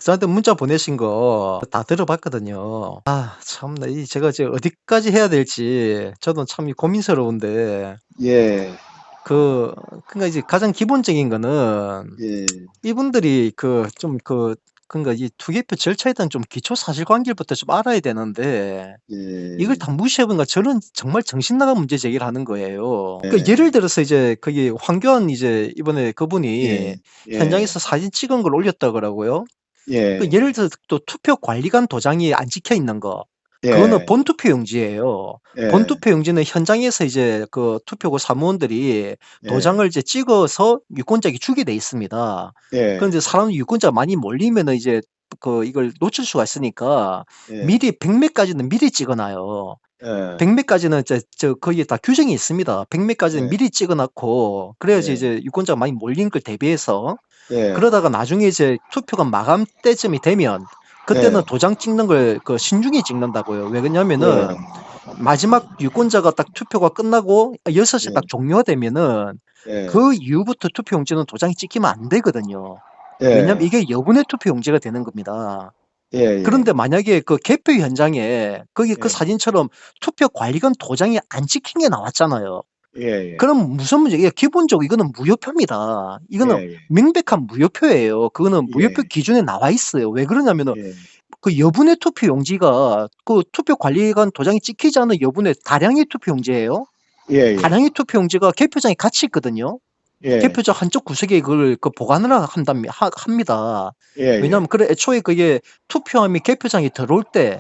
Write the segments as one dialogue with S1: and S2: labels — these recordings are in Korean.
S1: 저한테 문자 보내신 거 다 들어봤거든요. 아 참나 이 제가 이제 어디까지 해야 될지 저도 참 고민스러운데
S2: 예.
S1: 그 그러니까 이제 가장 기본적인 거는
S2: 예.
S1: 이분들이 그러니까 이 투개표 절차에 대한 좀 기초 사실관계부터 좀 알아야 되는데 이걸
S2: 예.
S1: 다 무시해 보니까 저는 정말 정신 나간 문제 제기를 하는 거예요. 그
S2: 예.
S1: 예를 들어서 이제 거기 황교안 이제 이번에 그분이
S2: 예. 예.
S1: 현장에서 사진 찍은 걸 올렸다 그러고요. 그
S2: 예.
S1: 예를 들어서 또 투표 관리관 도장이 안 찍혀 있는 거. 그거는
S2: 예.
S1: 본투표 용지예요.
S2: 예.
S1: 본투표 용지는 현장에서 이제 그 투표구 사무원들이
S2: 예.
S1: 도장을 이제 찍어서 유권자에게 주게 돼 있습니다.
S2: 예.
S1: 그런데 사람 유권자가 많이 몰리면은 이제 이걸 놓칠 수가 있으니까
S2: 예.
S1: 미리 100매까지는 미리 찍어 놔요.
S2: 예.
S1: 100매까지는 거기에 다 규정이 있습니다. 100매까지는
S2: 예.
S1: 미리 찍어 놓고 그래야지
S2: 예.
S1: 이제 유권자가 많이 몰린 걸 대비해서
S2: 예.
S1: 그러다가 나중에 이제 투표가 마감 때쯤이 되면 그때는
S2: 예.
S1: 도장 찍는 걸 신중히 찍는다고요. 왜 그러냐면은
S2: 예.
S1: 마지막 유권자가 딱 투표가 끝나고 6시 딱
S2: 예.
S1: 종료가 되면은
S2: 예.
S1: 그 이후부터 투표용지는 도장이 찍히면 안 되거든요. 왜냐면
S2: 예.
S1: 이게 여분의 투표용지가 되는 겁니다.
S2: 예예.
S1: 그런데 만약에 그 개표 현장에 거기 그
S2: 예.
S1: 사진처럼 투표 관리관 도장이 안 찍힌 게 나왔잖아요.
S2: 예예.
S1: 그럼 무슨 문제? 이게 기본적으로 이거는 무효표입니다. 이거는
S2: 예예.
S1: 명백한 무효표예요. 그거는 무효표
S2: 예.
S1: 기준에 나와 있어요. 왜 그러냐면은
S2: 예.
S1: 그 여분의 투표 용지가 그 투표 관리관 도장이 찍히지 않은 여분의 다량의 투표 용지예요.
S2: 예예.
S1: 다량의 투표 용지가 개표장에 같이 있거든요.
S2: 예.
S1: 개표장 한쪽 구석에 그걸 보관을 합니다.
S2: 예예.
S1: 왜냐하면 그래 애초에 그게 투표함이 개표장에 들어올 때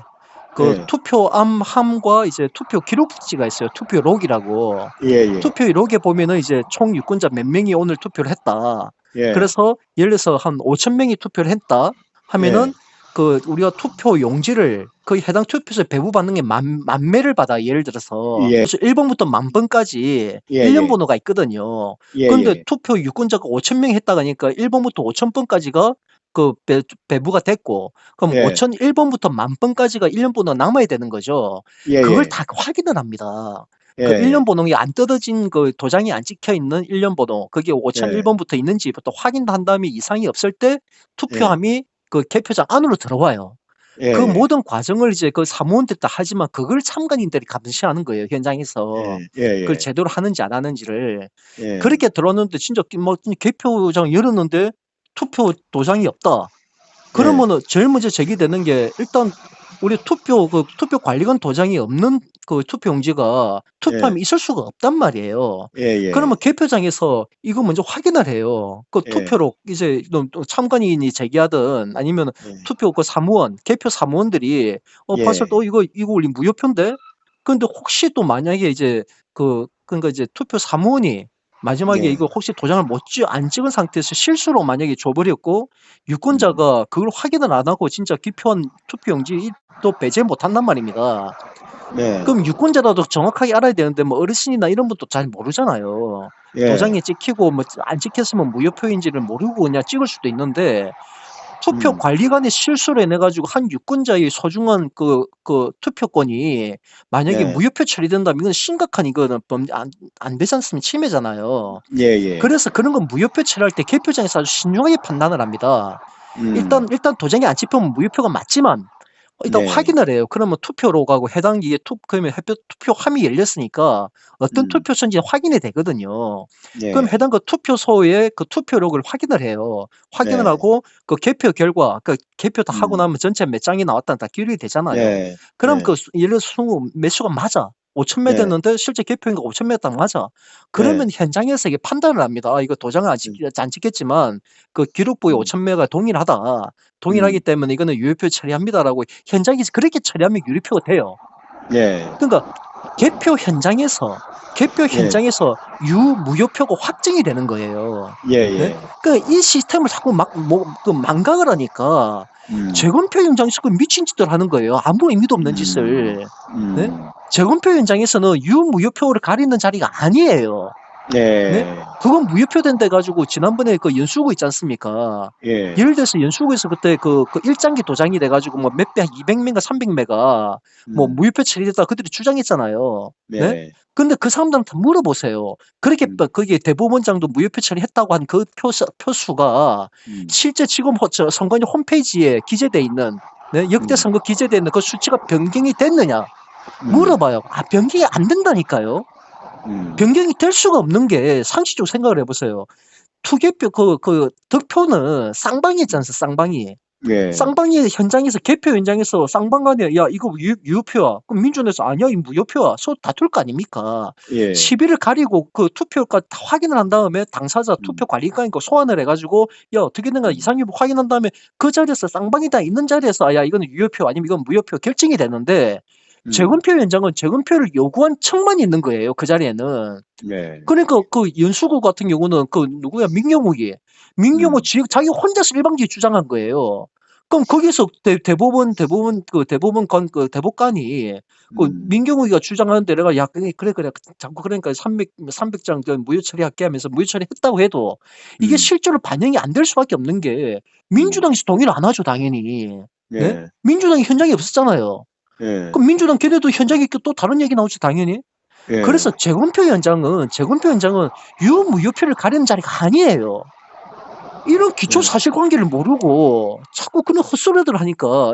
S1: 그
S2: 예.
S1: 투표함과 이제 투표 기록지가 있어요. 투표록이라고.
S2: 예예.
S1: 투표록에 보면은 이제 총 유권자 몇 명이 오늘 투표를 했다.
S2: 예.
S1: 그래서 예를 들어서 한 5천 명이 투표를 했다
S2: 예.
S1: 하면은 그 우리가 투표 용지를 그 해당 투표소에 배부받는 게 만 매를 받아. 예를 들어서
S2: 예.
S1: 그래서 1번부터 만 번까지 일련
S2: 예예.
S1: 번호가 있거든요. 그런데
S2: 예예.
S1: 투표 유권자가 5천 명이 했다 가니까 1번부터 5천 번까지가 그 배부가 됐고 그럼
S2: 예.
S1: 5천 1번부터 만 번까지가 일련 번호가 남아야 되는 거죠. 그걸
S2: 예예.
S1: 다 확인을 합니다. 그 일련
S2: 예예.
S1: 번호가 안 뜯어진 그 도장이 안 찍혀 있는 일련 번호 그게
S2: 예.
S1: 5001번부터 있는지부터 확인한 다음에 이상이 없을 때
S2: 예.
S1: 투표함이 그 개표장 안으로 들어와요. 그
S2: 예예.
S1: 모든 과정을 이제 그 사무원들이 다 하지만 그걸 참관인들이 감시하는 거예요, 현장에서.
S2: 예.
S1: 그걸
S2: 예예.
S1: 제대로 하는지 안 하는지를.
S2: 예.
S1: 그렇게 들었는데 진짜 뭐 개표장 열었는데 투표 도장이 없다.
S2: 예.
S1: 그러면은 제일 먼저 제기되는 게 일단 우리 투표 관리관 도장이 없는 그 투표용지가
S2: 예.
S1: 투표함이 있을 수가 없단 말이에요.
S2: 예예.
S1: 그러면 개표장에서 이거 먼저 확인을 해요. 그
S2: 예.
S1: 투표록 이제 또 참관인이 제기하든 아니면
S2: 예.
S1: 투표 그 사무원, 개표 사무원들이 봤을 때
S2: 예.
S1: 이거 우리 무효표인데? 근데 혹시 또 만약에 이제 그러니까 이제 투표 사무원이 마지막에
S2: 예.
S1: 이거 혹시 도장을 안 찍은 상태에서 실수로 만약에 줘버렸고
S2: 음.
S1: 유권자가 그걸 확인을 안 하고 진짜 기표한 투표용지 또 배제 못한단 말입니다.
S2: 네.
S1: 그럼 유권자라도 정확하게 알아야 되는데 뭐 어르신이나 이런 분도 잘 모르잖아요.
S2: 예.
S1: 도장에 찍히고 뭐 안 찍혔으면 무효표인지를 모르고 그냥 찍을 수도 있는데 투표
S2: 음.
S1: 관리관이 실수를 해내가지고 한 유권자의 소중한 그 투표권이 만약에
S2: 예.
S1: 무효표 처리된다면 이건 심각한 이거는 안 되지 않습니까? 침해잖아요.
S2: 예예.
S1: 그래서 그런 건 무효표 처리할 때 개표장에서 아주 신중하게 판단을 합니다.
S2: 음.
S1: 일단 도장이 안 찍히면 무효표가 맞지만 일단
S2: 네.
S1: 확인을 해요. 그러면 투표록하고 해당 이게 그러면 투표함이 열렸으니까 어떤
S2: 음.
S1: 투표소인지 확인이 되거든요. 그럼
S2: 예.
S1: 해당 그 투표소의 그 투표록을 확인을 해요. 확인을
S2: 네.
S1: 하고 그 개표 결과 그 개표 다 하고
S2: 음.
S1: 나면 전체 몇 장이 나왔다는 다 기록이 되잖아요.
S2: 네.
S1: 그럼
S2: 네.
S1: 예를 들어서 매수가 맞아. 5,000매
S2: 네.
S1: 됐는데 실제 개표인가 5,000매 딱 맞아.
S2: 네.
S1: 그러면 현장에서 이게 판단을 합니다. 이거 도장은
S2: 음.
S1: 안 찍겠지만 그 기록부에
S2: 음.
S1: 5,000매가 동일하다. 동일하기
S2: 음.
S1: 때문에 이거는 유효표 처리합니다라고 현장에서 그렇게 처리하면 유효표가 돼요.
S2: 네.
S1: 그러니까 개표 현장에서
S2: 예.
S1: 무효표가 확정이 되는 거예요. 네?
S2: 예예.
S1: 그러니까 이 시스템을 자꾸 망각을 하니까
S2: 음.
S1: 재검표 현장에서 그 미친 짓을 하는 거예요. 아무 의미도 없는 짓을. 네?
S2: 음.
S1: 재검표 현장에서는 유무효표를 가리는 자리가 아니에요. 네?
S2: 네.
S1: 그건 무효표된 돼 가지고 지난번에 그 연수구 있지 않습니까?
S2: 예.
S1: 예를 들어서 연수구에서 그때 그 1장기 도장이 돼 가지고 뭐 몇 배, 200메가, 300메가 뭐 무효표 처리됐다 그들이 주장했잖아요. 네?
S2: 네.
S1: 근데 그 사람들한테 물어보세요. 그렇게 거기 대법원장도 무효표 처리했다고 한 그 표수가 실제 지금 선관위 홈페이지에 기재돼 있는 네? 역대 선거 기재돼 있는 그 수치가 변경이 됐느냐? 물어봐요. 아, 변경이 안 된다니까요. 변경이 될 수가 없는 게 상식적으로 생각을 해보세요. 투개표 그 득표는 쌍방이 있지 않습니까? 쌍방이.
S2: 예.
S1: 쌍방이 현장에서 개표 현장에서 쌍방간에 야 이거 유효표야. 그럼 민주당에서 아니야 이 무효표야. 서로 다툴 거 아닙니까?
S2: 예.
S1: 시비를 가리고 그 투표까지 다 확인을 한 다음에 당사자 투표 관리관이니까 소환을 해가지고 야 어떻게 된가 이상 여부 확인한 다음에 그 자리에서 쌍방이 다 있는 자리에서 야 이거는 유효표 아니면 이건 무효표 결정이 되는데 재검표 현장은 재검표를 요구한 척만 있는 거예요. 그 자리에는.
S2: 네.
S1: 그러니까 그 연수구 같은 경우는 그 누구야 민경욱이 자기 혼자서 일방적으로 주장한 거예요. 그럼 거기서 대법원 그 대법관이 그 민경욱이가 주장하는데 내가 야 그래 자꾸 그러니까 300장 무효 처리할게 하면서 무효 처리했다고 해도 이게 실제로 반영이 안 될 수밖에 없는 게 민주당에서 동의를 안 하죠 당연히. 네? 민주당이 현장에 없었잖아요.
S2: 예.
S1: 그럼 민주당 걔네도 현장에 있고 또 다른 얘기 나오지 당연히.
S2: 예.
S1: 그래서 재검표 현장은 유무효표를 가리는 자리가 아니에요. 이런 기초 사실관계를 모르고 자꾸 그런 헛소리들 하니까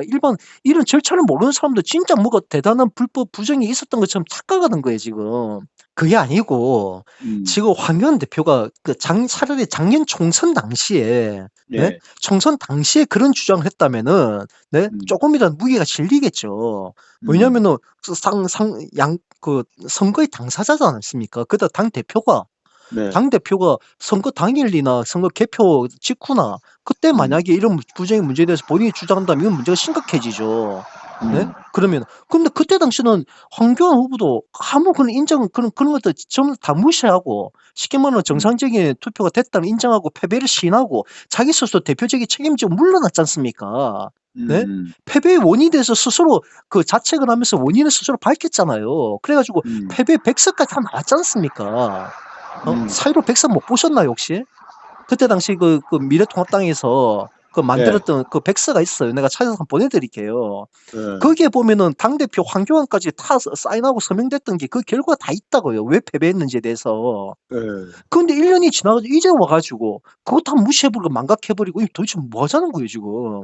S1: 이런 절차를 모르는 사람들 진짜 뭐가 대단한 불법 부정이 있었던 것처럼 착각하는 거예요 지금. 그게 아니고 지금 황교안 대표가 차라리 작년 총선 당시에 네? 총선 당시에 그런 주장을 했다면은 네? 조금이라도 무게가 실리겠죠. 왜냐면은 선거의 당사자지 않습니까? 그다 당 대표가 선거 당일이나 선거 개표 직후나 그때 만약에 이런 부정의 문제에 대해서 본인이 주장한다면 이건 문제가 심각해지죠. 네? 그러면 근데 그때 당시는 황교안 후보도 아무 그런 것들 전부 다 무시하고 쉽게 말하면 정상적인 투표가 됐다는 인정하고 패배를 시인하고 자기 스스로 대표적인 책임지고 물러났지 않습니까? 네? 패배의 원인에 대해서 스스로 그 자책을 하면서 원인을 스스로 밝혔잖아요. 그래가지고 패배 백서까지 다 나왔지 않습니까? 사이로 백서 못 보셨나요 혹시? 그때 당시 그 미래통합당에서 만들었던 그 백서가 있어요. 내가 찾아서 한번 보내드릴게요. 거기에 보면은 당대표 황교안까지 다 사인하고 서명됐던 게 그 결과가 다 있다고요. 왜 패배했는지에 대해서. 그런데 1년이 지나가지고 이제 와가지고 그거 다 무시해버리고 망각해버리고 도대체 뭐 하자는 거예요 지금.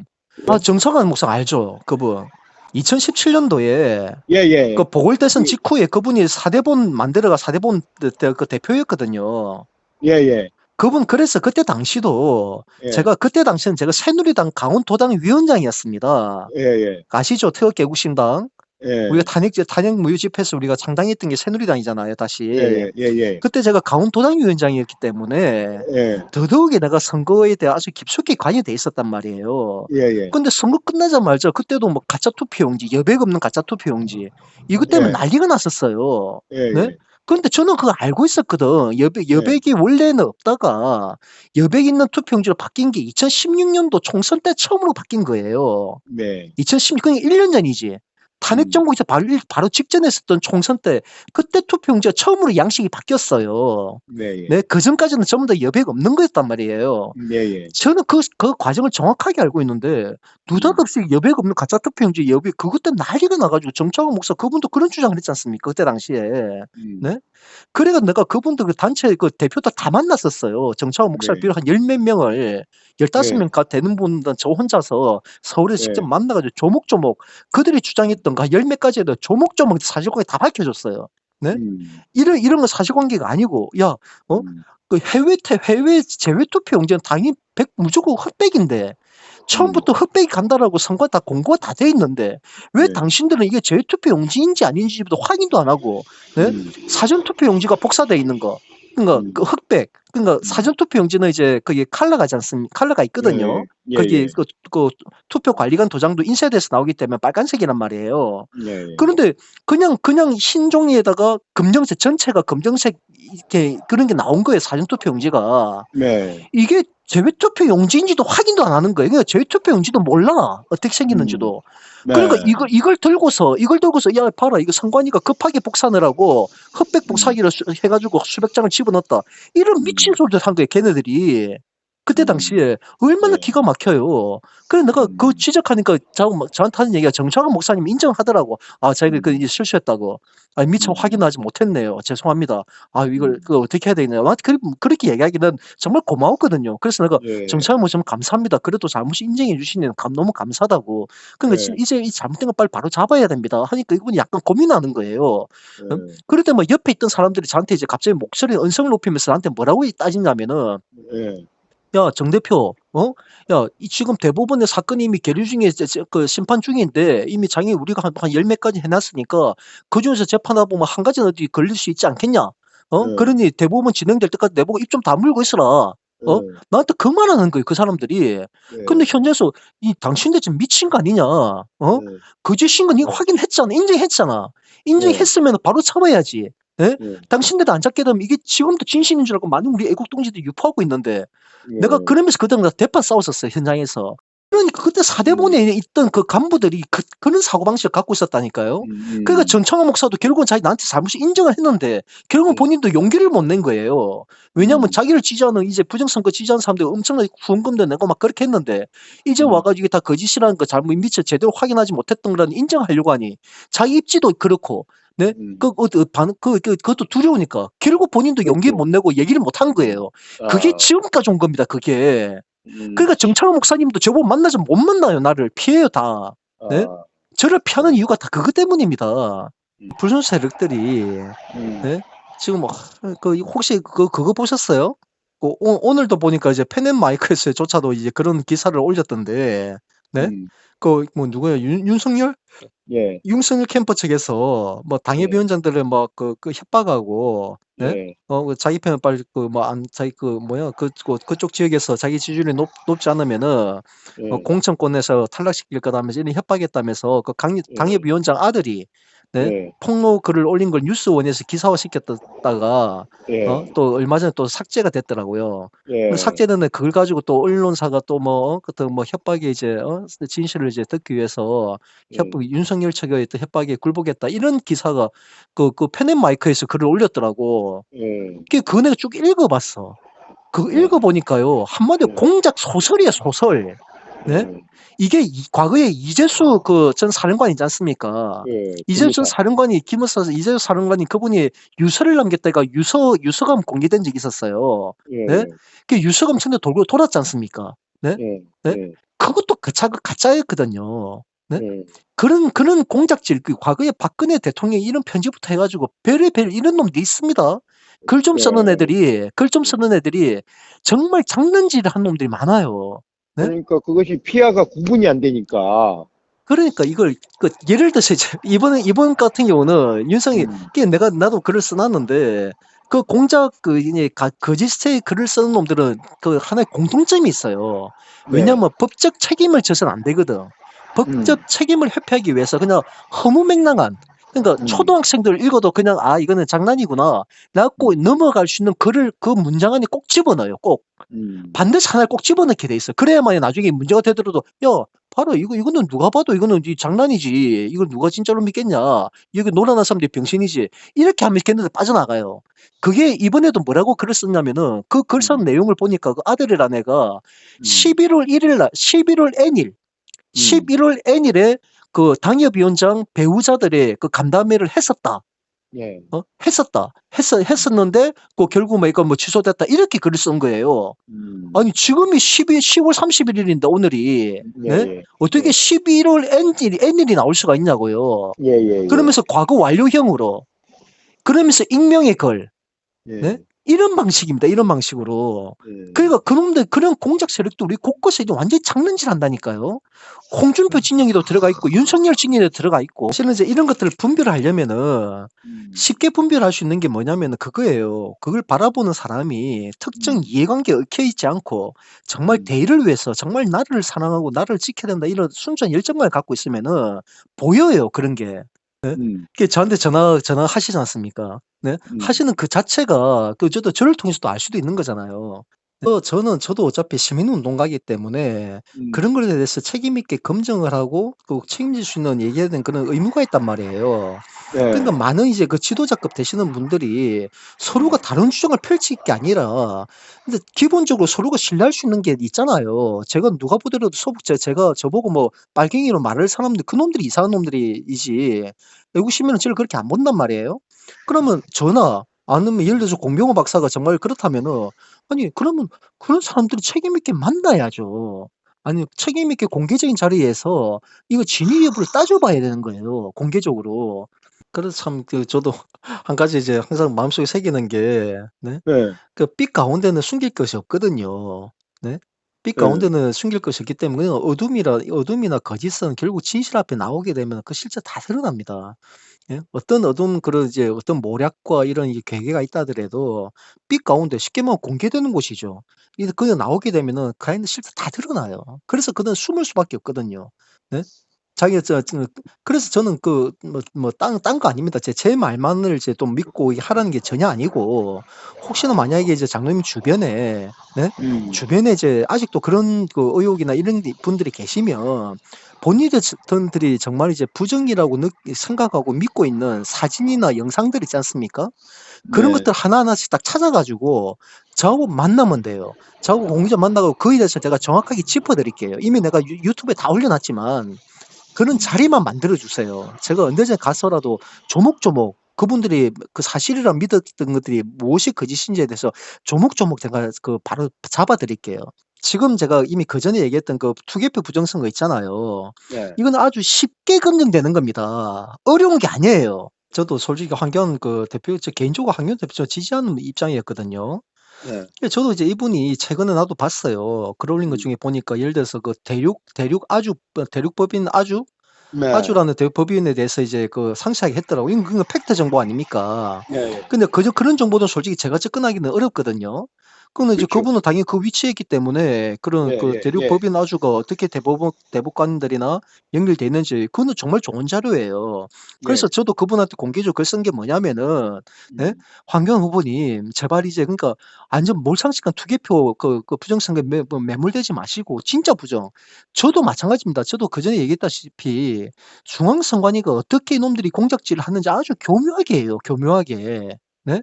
S1: 아 정성환 목사 알죠? 그분. 2017년도에
S2: 예.
S1: 그 보궐대선 직후에 그분이 사대본 만들어가 사대본 그 대표였거든요.
S2: 예.
S1: 그분 그래서 그때 당시도 제가 새누리당 강원도당 위원장이었습니다.
S2: 예.
S1: 아시죠? 태극개국신당.
S2: 예.
S1: 우리가 탄핵 무효 집회에서 우리가 창당했던 게 새누리당이잖아요. 다시.
S2: 예.
S1: 그때 제가 강원도당 위원장이었기 때문에 더더욱이 내가 선거에 대해 아주 깊숙이 관여돼 있었단 말이에요.
S2: 예.
S1: 근데 선거 끝나자마자 그때도 뭐 가짜 투표용지, 여백 없는 가짜 투표용지 이것 때문에 난리가 났었어요. 네? 근데 저는 그거 알고 있었거든. 여백이 원래는 없다가 여백 있는 투표용지로 바뀐 게 2016년도 총선 때 처음으로 바뀐 거예요. 2016, 그러니까 1년 전이지. 탄핵 정국에서 바로 직전에 했었던 총선 때 그때 투표용지가 처음으로 양식이 바뀌었어요. 네, 그 전까지는 전부 다 여백 없는 거였단 말이에요. 저는 그 과정을 정확하게 알고 있는데 느닷없이 여백 없는 가짜 투표용지 그것 때문에 난리가 나가지고 정창훈 목사 그분도 그런 주장을 했지 않습니까? 그때 당시에. 네? 그래가 내가 그분들 그 단체 그 대표들 다 만났었어요. 정창훈 목사를 비롯한 10몇 명을 15명 되는 분들 저 혼자서 서울에서 직접 만나가지고 조목조목 그들이 주장했던 그 10몇 가지에도 조목조목 사실관계 다 밝혀줬어요. 네? 이런 건 사실관계가 아니고 그 해외 제외 투표용지는 당연히 무조건 흑백인데 처음부터 흑백이 간다라고 선거 다 공고가 다 돼 있는데 왜 당신들은 이게 제외투표 용지인지 아닌지도 확인도 안 하고 사전투표 용지가 복사돼 있는 거 그러니까 그 흑백 그러니까 사전투표 용지는 이제 거기 컬러가 있거든요. 거기 그 투표 관리관 도장도 인쇄돼서 나오기 때문에 빨간색이란 말이에요. 그런데 그냥 흰 종이에다가 전체가 검정색 이렇게 그런 게 나온 거예요. 사전투표 용지가. 이게 재외투표 용지인지도 확인도 안 하는 거예요. 그러니까 재외투표 용지도 몰라. 어떻게 생겼는지도.
S2: 네.
S1: 그러니까 이걸 들고서, 야, 봐라. 이거 선관위가 급하게 복사를 하고 흑백 복사기를 해가지고 수백 장을 집어넣었다. 이런 미친 소리를 한 거예요, 걔네들이. 그때 당시에 얼마나
S2: 네.
S1: 기가 막혀요. 그래 내가 그거 지적하니까 저한테 하는 얘기가 정창훈 목사님이 인정하더라고. 아, 자기가 그 이제 실수했다고. 아, 미처 확인하지 못했네요. 죄송합니다. 아, 이걸 그 어떻게 해야 되겠네요. 나한테 그렇게 얘기하기는 정말 고마웠거든요. 그래서 내가
S2: 네.
S1: 정창훈 목사님 감사합니다. 그래도 잘못 인정해 주시니 너무 감사하다고. 그러니까
S2: 네.
S1: 이제 이 잘못된 거 빨리 바로 잡아야 됩니다. 하니까 이분이 약간 고민하는 거예요.
S2: 네.
S1: 그럴 때 뭐 옆에 있던 사람들이 저한테 이제 갑자기 목소리 언성을 높이면서 나한테 뭐라고 따지냐면은
S2: 네.
S1: 야, 정 대표, 야, 지금 대법원의 사건이 이미 계류 중에, 그 심판 중인데, 이미 장이 우리가 한 열 몇 가지 해놨으니까, 그 중에서 재판하다 보면 한 가지는 어디 걸릴 수 있지 않겠냐? 그러니 대법원 진행될 때까지 내보고 입 좀 다물고 있어라. 나한테 그 말하는 거예요, 그 사람들이. 근데 현재서, 당신들 지금 미친 거 아니냐? 거짓인 거 니가 확인했잖아. 인정했잖아. 인정했으면 바로 잡아야지. 예? 당신들도 안 잡게 되면 이게 지금도 진실인 줄 알고 많은 우리 애국 동지들이 유포하고 있는데 내가 그러면서 그때 대판 싸웠었어요, 현장에서. 그러니까 그때 사대본에 있던 그 간부들이 그런 사고방식을 갖고 있었다니까요. 그러니까 정창훈 목사도 결국은 나한테 잘못이 인정을 했는데 결국은 본인도 용기를 못 낸 거예요. 왜냐하면 자기를 지지하는 이제 부정선거 지지하는 사람들이 엄청나게 후원금도 내고 막 그렇게 했는데 이제 와가지고 이게 다 거짓이라는 거 잘못 미처 제대로 확인하지 못했던 거라는 인정하려고 하니 자기 입지도 그렇고 네? 그것도 두려우니까. 결국 본인도 용기 못 내고 얘기를 못 한 거예요. 그게 지금까지 온 겁니다, 그게. 그러니까 정창훈 목사님도 저보고 만나지 못 만나요, 나를. 피해요, 다. 네? 저를 피하는 이유가 다 그것 때문입니다. 불순 세력들이, 네? 지금, 혹시 그거 보셨어요? 오늘도 보니까 이제 펜앤마이크에서조차도 이제 그런 기사를 올렸던데, 네? 누구예요? 윤석열?
S2: 예.
S1: 윤석열 캠프 측에서 뭐 당협위원장들을 뭐 협박하고, 네? 자기 편을 빨리 그쪽 지역에서 자기 지지율이 높지 않으면은 공천권에서 탈락시킬 거다면서 이런 협박했다면서 당협위원장 아들이 네? 폭로 글을 올린 걸 뉴스원에서 기사화 시켰다가 또 얼마 전에 또 삭제가 됐더라고요. 삭제는 그걸 가지고 또 언론사가 또 협박에 이제 진실을 이제 듣기 위해서 윤석열 측의 또 협박에 굴복했다 이런 기사가 그 펜앤마이크에서 글을 올렸더라고. 그거 내가 쭉 읽어봤어. 그거 읽어보니까요 한마디로 공작 소설이야, 소설. 네? 이게 과거에 이재수 전 사령관 있지 않습니까? 이재수 전 사령관이 김은서 이재수 사령관이 그분이 유서를 남겼다가 유서가 공개된 적이 있었어요. 네? 그 유서가 천대 돌고 돌았지 않습니까? 네? 네? 그것도 가짜였거든요. 네? 그런 공작질, 과거에 박근혜 대통령이 이런 편지부터 해가지고 별의별 이런 놈들이 있습니다. 글 좀 쓰는 애들이 정말 장난질을 한 놈들이 많아요. 네?
S2: 그러니까 그것이 피해가 구분이 안 되니까.
S1: 그러니까 이걸 예를 들어서 이번 같은 경우는 윤석이 나도 글을 써놨는데 그 공작 거짓의 글을 쓰는 놈들은 그 하나의 공통점이 있어요. 왜냐하면 법적 책임을 져서는 안 되거든. 법적 책임을 회피하기 위해서 그냥 허무맹랑한 그러니까 초등학생들 읽어도 그냥 이거는 장난이구나 라고 넘어갈 수 있는 글을 그 문장 안에 꼭 집어넣어요. 꼭 반드시 하나를 꼭 집어넣게 돼 있어. 그래야만 나중에 문제가 되더라도 야 봐라 이거는 누가 봐도 이거는 장난이지. 이걸 누가 진짜로 믿겠냐. 이거 놀아난 사람들이 병신이지. 이렇게 하면 걔네들 빠져나가요. 그게 이번에도 뭐라고 글을 썼냐면은 그 글 쓴 내용을 보니까 그 아들이란 애가 11월 N일 11월 N일에 그 당협위원장 배우자들의 그 간담회를 했었다. 했었는데 결국 취소됐다 이렇게 글을 쓴 거예요. 아니 지금이 10월 31일인데 오늘이 네? 어떻게 11월 N일이 나올 수가 있냐고요. 그러면서 과거 완료형으로 그러면서 익명의 글 네? 이런 방식입니다. 이런 방식으로. 그러니까 그놈들 그런 공작 세력도 우리 곳곳에 완전히 장난질 한다니까요. 홍준표 진영에도 들어가 있고 윤석열 진영에도 들어가 있고 사실은 이제 이런 것들을 분별하려면은 쉽게 분별할 수 있는 게 뭐냐면은 그거예요. 그걸 바라보는 사람이 특정 이해관계에 얽혀 있지 않고 정말 대의를 위해서 정말 나를 사랑하고 나를 지켜야 된다 이런 순수한 열정만을 갖고 있으면은 보여요. 그런 게. 네? 저한테 전화 하시지 않습니까? 네? 하시는 그 자체가 저를 통해서도 알 수도 있는 거잖아요. 저도 어차피 시민운동가이기 때문에
S2: 음,
S1: 그런 것에 대해서 책임 있게 검증을 하고 또 책임질 수 있는 얘기해야 되는 그런 의무가 있단 말이에요. 그러니까
S2: 네,
S1: 많은 이제 그 지도자급 되시는 분들이 서로가 다른 주장을 펼칠 게 아니라 근데 기본적으로 서로가 신뢰할 수 있는 게 있잖아요. 제가 누가 보더라도 제가 저보고 뭐 빨갱이로 말할 사람들 그놈들이 이상한 놈들이지 외국 시민은 저를 그렇게 안 본단 말이에요. 그러면 저나 아니면 예를 들어서 공병호 박사가 정말 그렇다면은 아니 그러면 그런 사람들이 책임 있게 만나야죠. 아니 책임 있게 공개적인 자리에서 이거 진위 여부를 따져봐야 되는 거예요, 공개적으로. 그래서 참 저도 한 가지 이제 항상 마음속에 새기는 게 네.
S2: 네,
S1: 그 빛 가운데는 숨길 것이 없거든요. 네. 빛
S2: 네,
S1: 가운데는 숨길 것이 없기 때문에 그냥 어둠이나 거짓은 결국 진실 앞에 나오게 되면 그 실제 다 드러납니다. 예? 어떤 어두운 그런 이제 어떤 모략과 이런 이 괴계가 있다 하더라도 빛 가운데 쉽게 말하면 공개되는 곳이죠. 이제 그게 나오게 되면은 그 안에 실제 다 드러나요. 그래서 그는 숨을 수밖에 없거든요. 네? 자기가 그래서 저는 딴 거 아닙니다. 제 말만을 이제 또 믿고 하라는 게 전혀 아니고 혹시나 만약에 이제 장로님 주변에 네?
S2: 음,
S1: 주변에 이제 아직도 그런 그 의혹이나 이런 분들이 계시면 본인들이 정말 이제 부정이라고 생각하고 믿고 있는 사진이나 영상들 있지 않습니까? 그런
S2: 네,
S1: 것들 하나하나씩 딱 찾아가지고 저하고 만나면 돼요. 저하고 공유자 만나고 그에 대해서 제가 정확하게 짚어드릴게요. 이미 내가 유튜브에 다 올려놨지만 그런 자리만 만들어 주세요. 제가 언제 전에 가서라도 조목조목 그분들이 그 사실이라 믿었던 것들이 무엇이 거짓인지에 대해서 조목조목 제가 그 바로 잡아드릴게요. 지금 제가 이미 그전에 얘기했던 그 투개표 부정선거 있잖아요.
S2: 네,
S1: 이건 아주 쉽게 검증되는 겁니다. 어려운 게 아니에요. 저도 솔직히 황교안 그 대표, 개인적으로 황교안 대표 지지하는 입장이었거든요.
S2: 네,
S1: 저도 이제 이분이 최근에 나도 봤어요. 글 올린 것
S2: 음,
S1: 중에 보니까 예를 들어서 그 대륙법인
S2: 네,
S1: 아주라는 법인에 대해서 이제 그 상세하게 했더라고요. 이건 그건 팩트 정보 아닙니까?
S2: 네,
S1: 근데 그저 그런 정보는 솔직히 제가 접근하기는 어렵거든요. 근데 이제
S2: 그렇죠.
S1: 그분은 당연히 그 위치에 있기 때문에 그런
S2: 예,
S1: 그
S2: 예,
S1: 대륙
S2: 예,
S1: 법인 아주가 어떻게 대법관들이나 연결돼 있는지 그거는 정말 좋은 자료예요. 그래서
S2: 예,
S1: 저도 그분한테 공개적으로 글 쓴 게 뭐냐면은 예?
S2: 음,
S1: 황교안 후보님 제발 이제 그러니까 완전 몰상식한 투개표 그 부정선거에 매몰되지 마시고 진짜 부정. 저도 마찬가지입니다. 저도 그전에 얘기했다시피 중앙선관위가 어떻게 이놈들이 공작질을 하는지 아주 교묘하게 해요. 교묘하게. 네?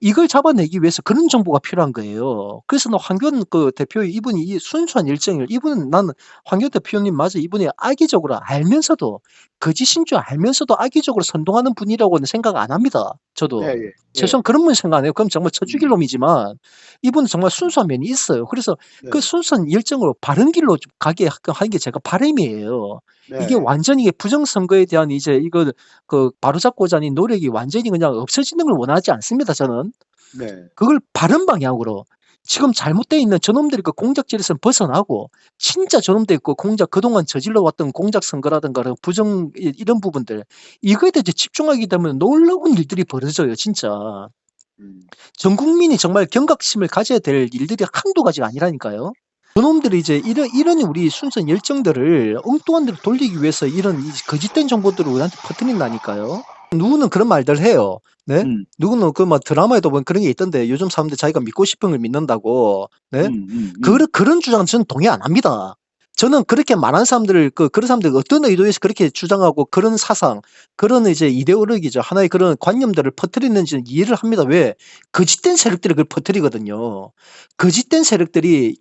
S1: 이걸 잡아내기 위해서 그런 정보가 필요한 거예요. 그래서 나 황교안 그 대표 이분이 이 순수한 일정을 이분은 나는 황교안 대표님 맞아 이분이 악의적으로 알면서도 거짓인 줄 알면서도 악의적으로 선동하는 분이라고는 생각 안 합니다.
S2: 예,
S1: 저도.
S2: 예, 예,
S1: 최소한 그런 분 생각 안 해요. 그럼 정말 쳐 죽일
S2: 음,
S1: 놈이지만 이분은 정말 순수한 면이 있어요. 그래서 그
S2: 네,
S1: 순수한 일정으로 바른 길로 좀 가게 하는 게 제가 바람이에요. 이게
S2: 네,
S1: 완전히 부정선거에 대한 이제 이거 그 바로잡고자 하는 노력이 완전히 그냥 없어지는 걸 원하지 않습니다. 저는.
S2: 네,
S1: 그걸 바른 방향으로 지금 잘못되어 있는 저놈들이 그 공작질에서 벗어나고 진짜 저놈들이 그 공작 그동안 저질러 왔던 공작 선거라든가 그런 부정 이런 부분들 이거에 대해 집중하게 되면 놀라운 일들이 벌어져요 진짜.
S2: 음,
S1: 전 국민이 정말 경각심을 가져야 될 일들이 한두 가지가 아니라니까요. 그놈들이 이제 이런 우리 순수한 열정들을 엉뚱한 데로 돌리기 위해서 이런 이 거짓된 정보들을 우리한테 퍼뜨린다니까요. 누구는 그런 말들 해요. 네?
S2: 음,
S1: 누구는 그 막 드라마에도 보면 그런 게 있던데 요즘 사람들 자기가 믿고 싶은 걸 믿는다고. 네? 그런 주장은 저는 동의 안 합니다. 저는 그렇게 말하는 사람들을 그런 사람들 어떤 의도에서 그렇게 주장하고 그런 사상, 그런 이제 이데올로기죠. 하나의 그런 관념들을 퍼뜨리는지는 이해를 합니다. 왜? 거짓된 세력들이 그걸 퍼뜨리거든요. 거짓된 세력들이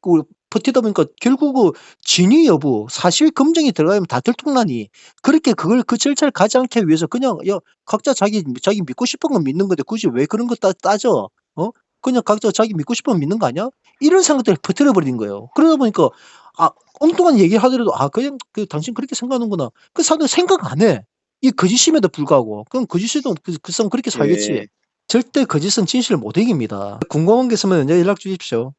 S1: 버티다 보니까 결국 그 진위 여부, 사실 검증이 들어가면 다 들통나니 그렇게 그걸 그 절차를 가지 않기 위해서 그냥 야 각자 자기 믿고 싶은 건 믿는 건데 굳이 왜 그런 거 따져? 어? 그냥 각자 자기 믿고 싶은 건 믿는 거 아니야? 이런 생각들을 퍼뜨려 버린 거예요. 그러다 보니까 아 엉뚱한 얘기를 하더라도 아 그냥 당신 그렇게 생각하는구나. 그 사람들 생각 안 해. 이 거짓임에도 불구하고 그럼 거짓에도 그 사람 그렇게 살겠지.
S2: 예.
S1: 절대 거짓은 진실을 못 이깁니다. 궁금한 게 있으면 연락 주십시오.